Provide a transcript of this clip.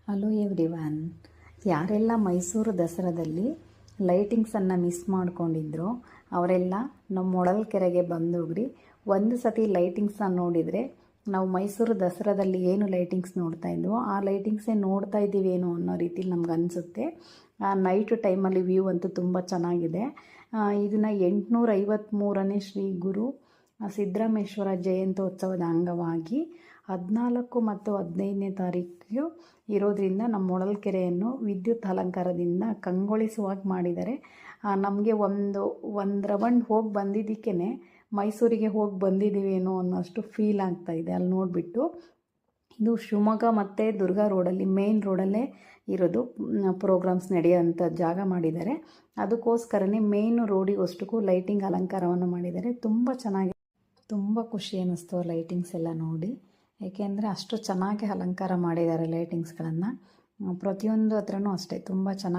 Hello everyone. ಯಾರೆಲ್ಲ ಮೈಸೂರು ದಸರಾದಲ್ಲಿ ಲೈಟಿಂಗ್ಸನ್ನು miss ಮಾಡ್ಕೊಂಡಿದ್ರು ಅವರೆಲ್ಲ ನಮ್ಮ ಹೊಳಲ್ಕೆರೆಗೆ ಬಂದೋಗ್ರಿ. ಒಂದು ಸತಿ ಲೈಟಿಂಗ್ಸನ್ನು ನೋಡಿದರೆ ನಾವು ಮೈಸೂರು ದಸರಾದಲ್ಲಿ ಏನು ಲೈಟಿಂಗ್ಸ್ ನೋಡ್ತಾ ಇದ್ವೋ ಆ ಲೈಟಿಂಗ್ಸೇ ನೋಡ್ತಾ ಇದ್ದೀವೇನೋ ಅನ್ನೋ ರೀತಿಲಿ ನಮ್ಗೆ ಅನಿಸುತ್ತೆ. ನೈಟ್ ಟೈಮಲ್ಲಿ ವ್ಯೂ ಅಂತೂ ತುಂಬ ಚೆನ್ನಾಗಿದೆ. ಇದನ್ನು 853ನೇ ಶ್ರೀ ಗುರು ಸಿದ್ದರಾಮೇಶ್ವರ ಜಯಂತ್ಯೋತ್ಸವದ ಅಂಗವಾಗಿ 14 ಮತ್ತು 15ನೇ ತಾರೀಕು ಇರೋದ್ರಿಂದ ನಮ್ಮ ಹೊಳಲ್ಕೆರೆಯನ್ನು ವಿದ್ಯುತ್ ಅಲಂಕಾರದಿಂದ ಕಂಗೊಳಿಸುವಾಗಿ ಮಾಡಿದ್ದಾರೆ. ನಮಗೆ ಒಂದು ರೌಂಡ್ ಹೋಗಿ ಬಂದಿದ್ದಕ್ಕೇ ಮೈಸೂರಿಗೆ ಹೋಗಿ ಬಂದಿದ್ದೀವೇನೋ ಅನ್ನೋಷ್ಟು ಫೀಲ್ ಆಗ್ತಾಯಿದೆ ಅಲ್ಲಿ ನೋಡಿಬಿಟ್ಟು. ಇದು ಶಿವಮೊಗ್ಗ ಮತ್ತು ದುರ್ಗ ರೋಡಲ್ಲಿ ಮೇನ್ ರೋಡಲ್ಲೇ ಇರೋದು. ಪ್ರೋಗ್ರಾಮ್ಸ್ ನಡೆಯೋಂಥ ಜಾಗ ಮಾಡಿದ್ದಾರೆ. ಅದಕ್ಕೋಸ್ಕರನೇ ಮೇನ್ ರೋಡಿಗೋಷ್ಟಕ್ಕೂ ಲೈಟಿಂಗ್ ಅಲಂಕಾರವನ್ನು ಮಾಡಿದ್ದಾರೆ. ತುಂಬ ಚೆನ್ನಾಗಿ, ತುಂಬ ಖುಷಿ ಅನ್ನಿಸ್ತು ಲೈಟಿಂಗ್ಸ್ ಎಲ್ಲ ನೋಡಿ. ಏಕೆಂದರೆ ಅಷ್ಟು ಚೆನ್ನಾಗಿ ಅಲಂಕಾರ ಮಾಡಿದ್ದಾರೆ ಲೈಟಿಂಗ್ಸ್ಗಳನ್ನು. ಪ್ರತಿಯೊಂದು ಹತ್ರನೂ ಅಷ್ಟೇ ತುಂಬ ಚೆನ್ನಾಗಿ